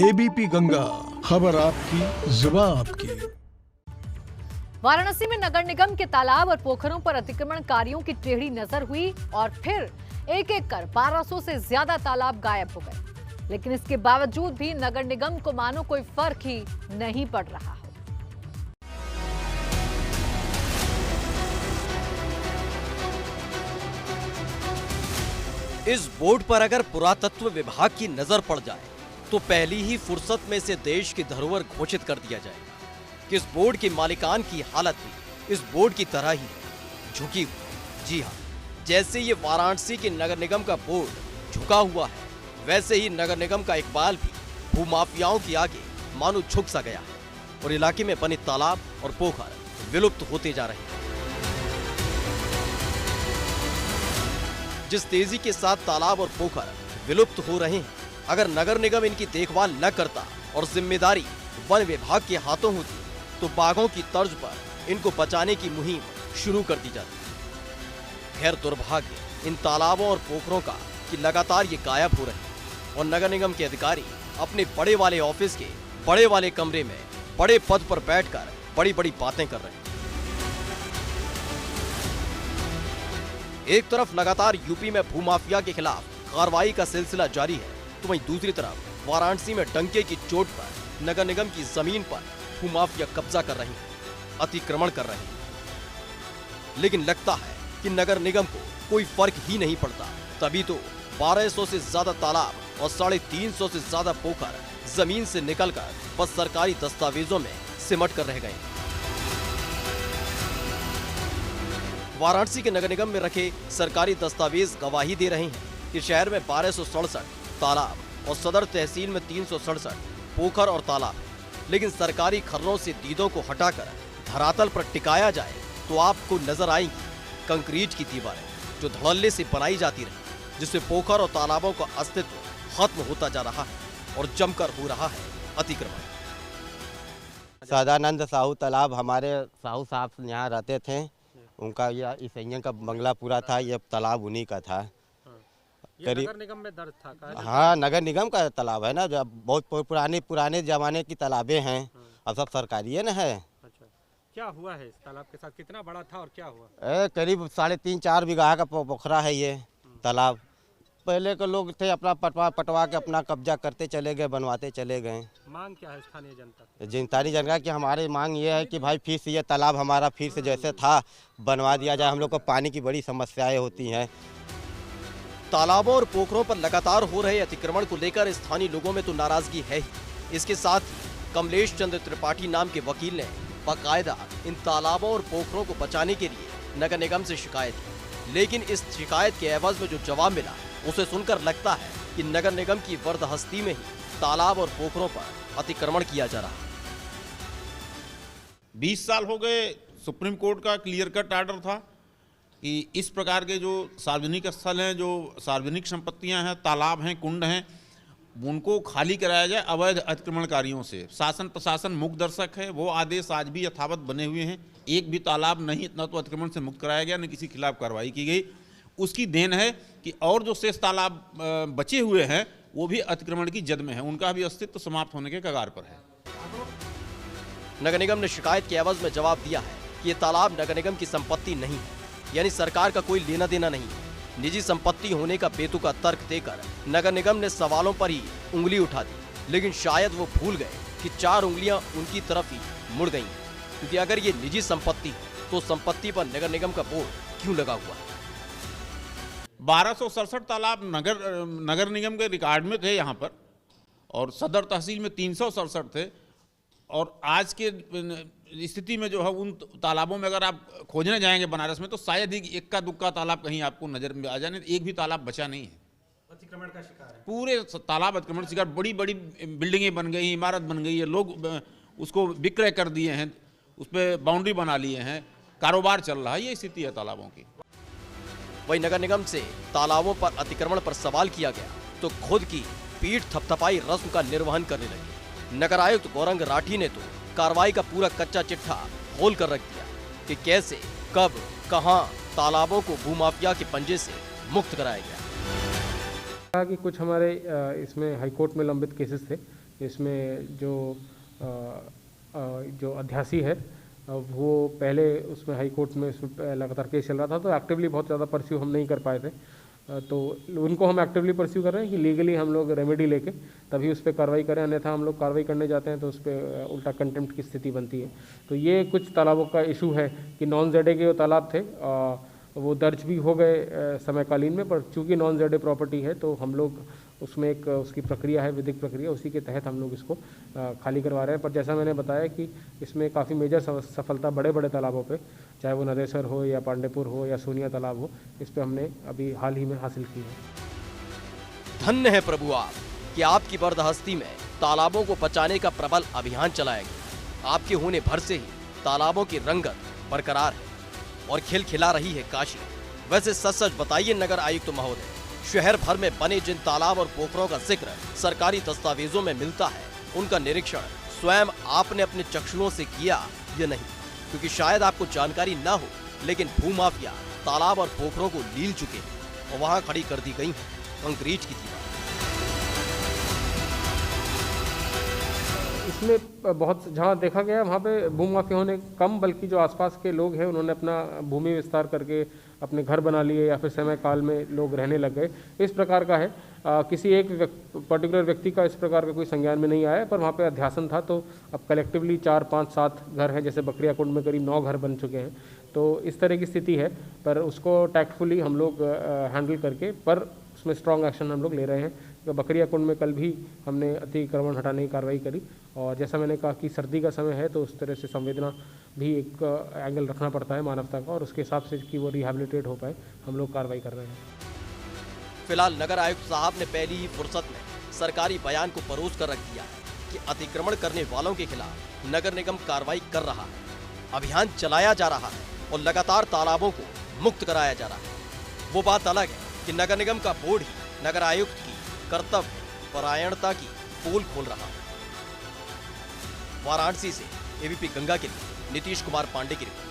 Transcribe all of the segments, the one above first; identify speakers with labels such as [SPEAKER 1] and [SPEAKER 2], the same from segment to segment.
[SPEAKER 1] ABP Ganga, खबर आपकी, जुबान आपकी।
[SPEAKER 2] वाराणसी में नगर निगम के तालाब और पोखरों पर अतिक्रमणकारियों की टेढ़ी नजर हुई और फिर एक एक कर 1200 से ज्यादा तालाब गायब हो गए। लेकिन इसके बावजूद भी नगर निगम को मानो कोई फर्क ही नहीं पड़ रहा हो।
[SPEAKER 3] इस बोर्ड पर अगर पुरातत्व विभाग की नजर पड़ जाए तो पहली ही फुर्सत में से देश की धरोहर घोषित कर दिया जाएगा कि इस बोर्ड के मालिकान की हालत भी इस बोर्ड की तरह ही झुकी हुई। जी हाँ, जैसे ये वाराणसी के नगर निगम का बोर्ड झुका हुआ है, वैसे ही नगर निगम का इकबाल भी भूमाफियाओं के आगे मानो झुक सा गया है और इलाके में बने तालाब और पोखर विलुप्त होते जा रहे हैं। जिस तेजी के साथ तालाब और पोखर विलुप्त हो रहे हैं, अगर नगर निगम इनकी देखभाल न करता और जिम्मेदारी वन विभाग के हाथों होती तो बाघों की तर्ज पर इनको बचाने की मुहिम शुरू कर दी जाती। खैर दुर्भाग्य इन तालाबों और पोखरों का कि लगातार ये गायब हो रहे हैं और नगर निगम के अधिकारी अपने बड़े वाले ऑफिस के बड़े वाले कमरे में बड़े पद पर बैठकर बड़ी बड़ी बातें कर रहे हैं। एक तरफ लगातार यूपी में भूमाफिया के खिलाफ कार्रवाई का सिलसिला जारी है, तो वहीं दूसरी तरफ वाराणसी में डंके की चोट पर नगर निगम की जमीन पर भूमाफिया कब्जा कर रही है, अतिक्रमण कर रहे हैं। लेकिन लगता है कि नगर निगम को कोई फर्क ही नहीं पड़ता, तभी तो 1200 से ज्यादा तालाब और 350 से ज्यादा पोखर जमीन से निकलकर बस सरकारी दस्तावेजों में सिमट कर रह गए। वाराणसी के नगर निगम में रखे सरकारी दस्तावेज गवाही दे रहे हैं कि शहर में 1267 तालाब और सदर तहसील में 367 पोखर और तालाब, लेकिन सरकारी खर्रों से दीदों को हटाकर धरातल पर टिकाया जाए तो आपको नजर आएंगी कंक्रीट की दीवारें जो धड़ल्ले से बनाई जाती रही, जिससे पोखर और तालाबों का अस्तित्व खत्म होता जा रहा है और जमकर हो रहा है अतिक्रमण।
[SPEAKER 4] सदानंद साहू तालाब हमारे साहू साहब यहाँ रहते थे, उनका यह ईसैया का बंगला पूरा था, यह तालाब उन्हीं का था।
[SPEAKER 5] नगर निगम में दर्ज था?
[SPEAKER 4] हाँ, नगर निगम का तालाब है ना, जब बहुत पुराने जमाने की तालाबें हैं, अब सब सरकारी है ना है।
[SPEAKER 5] अच्छा, क्या हुआ है इस तालाब के साथ, कितना बड़ा था और क्या हुआ?
[SPEAKER 4] करीब 3.5-4 बीघा का पोखरा है ये तालाब। पहले के लोग थे अपना पटवा के अपना कब्जा करते चले गए, बनवाते चले गए।
[SPEAKER 5] मांग क्या है स्थानीय जनता?
[SPEAKER 4] स्थानीय जनता की हमारी मांग ये है कि भाई फिर से ये तालाब हमारा फिर से जैसे था बनवा दिया जाए। हम लोग को पानी की बड़ी समस्याएं होती हैं।
[SPEAKER 3] तालाबों और पोखरों पर लगातार हो रहे अतिक्रमण को लेकर स्थानीय लोगों में तो नाराजगी है ही। इसके साथ ही कमलेश चंद्र त्रिपाठी नाम के वकील ने बाकायदा इन तालाबों और पोखरों को बचाने के लिए नगर निगम से शिकायत की, लेकिन इस शिकायत के एवज में जो जवाब मिला उसे सुनकर लगता है कि नगर निगम की वर्दहस्ती में ही तालाब और पोखरों पर अतिक्रमण किया जा रहा है।
[SPEAKER 6] 20 साल हो गए, सुप्रीम कोर्ट का क्लियर कट आर्डर था कि इस प्रकार के जो सार्वजनिक स्थल हैं, जो सार्वजनिक संपत्तियां हैं, तालाब हैं, कुंड हैं, उनको खाली कराया जाए अवैध अतिक्रमणकारियों से। शासन प्रशासन मुक्त दर्शक है, वो आदेश आज भी यथावत बने हुए हैं। एक भी तालाब नहीं न तो अतिक्रमण से मुक्त कराया गया, न किसी खिलाफ कार्रवाई की गई। उसकी देन है कि और जो शेष तालाब बचे हुए हैं वो भी अतिक्रमण की जद में है, उनका भी अस्तित्व समाप्त होने के कगार पर है।
[SPEAKER 3] नगर निगम ने शिकायत के एवज में जवाब दिया है कि ये तालाब नगर निगम की संपत्ति नहीं है, यानी सरकार का कोई लेना देना नहीं है। निजी संपत्ति होने का बेतुका तर्क देकर नगर निगम ने सवालों पर ही उंगली उठा दी, लेकिन शायद वो भूल गए कि 4 उंगलियां उनकी तरफ ही मुड़ गई हैं, क्योंकि अगर ये निजी संपत्ति तो संपत्ति पर नगर निगम का बोर्ड क्यों लगा हुआ है?
[SPEAKER 6] 1267 तालाब नगर निगम के रिकॉर्ड में थे यहाँ पर, और सदर तहसील में 367 थे। और आज के स्थिति में जो है उन तालाबों में अगर आप खोजने जाएंगे बनारस में तो शायद ही इक्का दुक्का तालाब कहीं आपको नजर में आ जाए, एक भी तालाब बचा नहीं है।
[SPEAKER 5] अतिक्रमण का शिकार है
[SPEAKER 6] पूरे तालाब अतिक्रमण शिकार। बड़ी बड़ी बिल्डिंगें बन गई, इमारत बन गई है, लोग उसको विक्रय कर दिए हैं, उस पर बाउंड्री बना लिए हैं, कारोबार चल रहा है। ये स्थिति है तालाबों की।
[SPEAKER 3] वहीं नगर निगम से तालाबों पर अतिक्रमण पर सवाल किया गया तो खुद की पीठ थपथपाई रस्म का निर्वहन करने लगे। नगर आयुक्त गौरंग राठी ने तो कार्रवाई का पूरा कच्चा चिट्ठा खोल कर रख दिया कि कैसे, कब, कहां तालाबों को भूमाफिया के पंजे से मुक्त कराया गया।
[SPEAKER 5] कहा कि कुछ हमारे इसमें हाईकोर्ट में लंबित केसेस थे,
[SPEAKER 7] इसमें जो अध्यासी है वो पहले उसमें हाई कोर्ट में लगातार केस चल रहा था, तो एक्टिवली बहुत ज़्यादा परस्यू हम नहीं कर पाए थे। तो उनको हम एक्टिवली परस्यू कर रहे हैं कि लीगली हम लोग रेमेडी लेके तभी उस पर कार्रवाई करें, अन्यथा हम लोग कार्रवाई करने जाते हैं तो उस पर उल्टा कंटेम्प्ट की स्थिति बनती है। तो ये कुछ तालाबों का इशू है कि नॉन जेड के जो तालाब थे वो दर्ज भी हो गए समयकालीन में, पर चूँकि नॉन जेड प्रॉपर्टी है तो हम लोग उसमें एक उसकी प्रक्रिया है, विधिक प्रक्रिया, उसी के तहत हम लोग इसको खाली करवा रहे हैं। पर जैसा मैंने बताया कि इसमें काफ़ी मेजर सफलता बड़े बड़े तालाबों पे, चाहे वो नदेसर हो या पांडेपुर हो या सोनिया तालाब हो, इस पे हमने अभी हाल ही में हासिल की है।
[SPEAKER 3] धन्य है प्रभु आप कि आपकी बर्दहस्ती में तालाबों को बचाने का प्रबल अभियान चलाया गया। आपके होने भर से ही तालाबों की रंगत बरकरार है और खिलखिला रही है काशी। वैसे सच बताइए नगर आयुक्त महोदय, शहर भर में बने जिन तालाब और पोखरों का जिक्र सरकारी दस्तावेजों में मिलता है, उनका निरीक्षण स्वयं आपने अपने चक्षुओं से किया या नहीं? क्योंकि शायद आपको जानकारी ना हो, लेकिन भूमाफिया तालाब और पोखरों को लील चुके हैं और वहां खड़ी कर दी गई है कंक्रीट की दीवार।
[SPEAKER 7] इसमें बहुत जहाँ देखा गया वहाँ पे भूमाफियाओं ने कम, बल्कि जो आसपास के लोग हैं उन्होंने अपना भूमि विस्तार करके अपने घर बना लिए या फिर समय काल में लोग रहने लग गए, इस प्रकार का है। किसी एक पर्टिकुलर व्यक्ति का इस प्रकार का कोई संज्ञान में नहीं आया, पर वहाँ पे अध्यासन था। तो अब कलेक्टिवली 4, 5, 7 घर हैं, जैसे बकरिया कुंड में करीब 9 घर बन चुके हैं। तो इस तरह की स्थिति है, पर उसको टैक्टफुली हम लोग हैंडल करके, पर उसमें स्ट्रॉन्ग एक्शन हम लोग ले रहे हैं। तो बकरिया कुंड में कल भी हमने अतिक्रमण हटाने की कार्रवाई करी, और जैसा मैंने कहा कि सर्दी का समय है तो उस तरह से संवेदना भी एक एंगल रखना पड़ता है मानवता का, और उसके हिसाब से कि वो रिहैबिलिटेट हो पाए, हम लोग कार्रवाई कर रहे हैं।
[SPEAKER 3] फिलहाल नगर आयुक्त साहब ने पहली ही फुर्सत में सरकारी बयान को परोस कर रख दिया कि अतिक्रमण करने वालों के खिलाफ नगर निगम कार्रवाई कर रहा है, अभियान चलाया जा रहा है और लगातार तालाबों को मुक्त कराया जा रहा है। वो बात अलग है कि नगर निगम का बोर्ड ही नगर आयुक्त की कर्तव्य परायणता की पोल खोल रहा है। वाराणसी से एबीपी गंगा के लिए नीतीश कुमार पांडे की रिपोर्ट।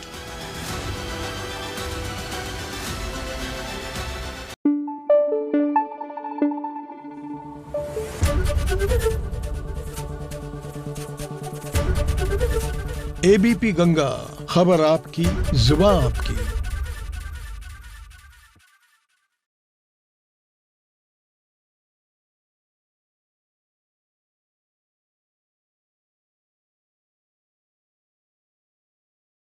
[SPEAKER 1] एबीपी गंगा, खबर आपकी, जुबान आपकी।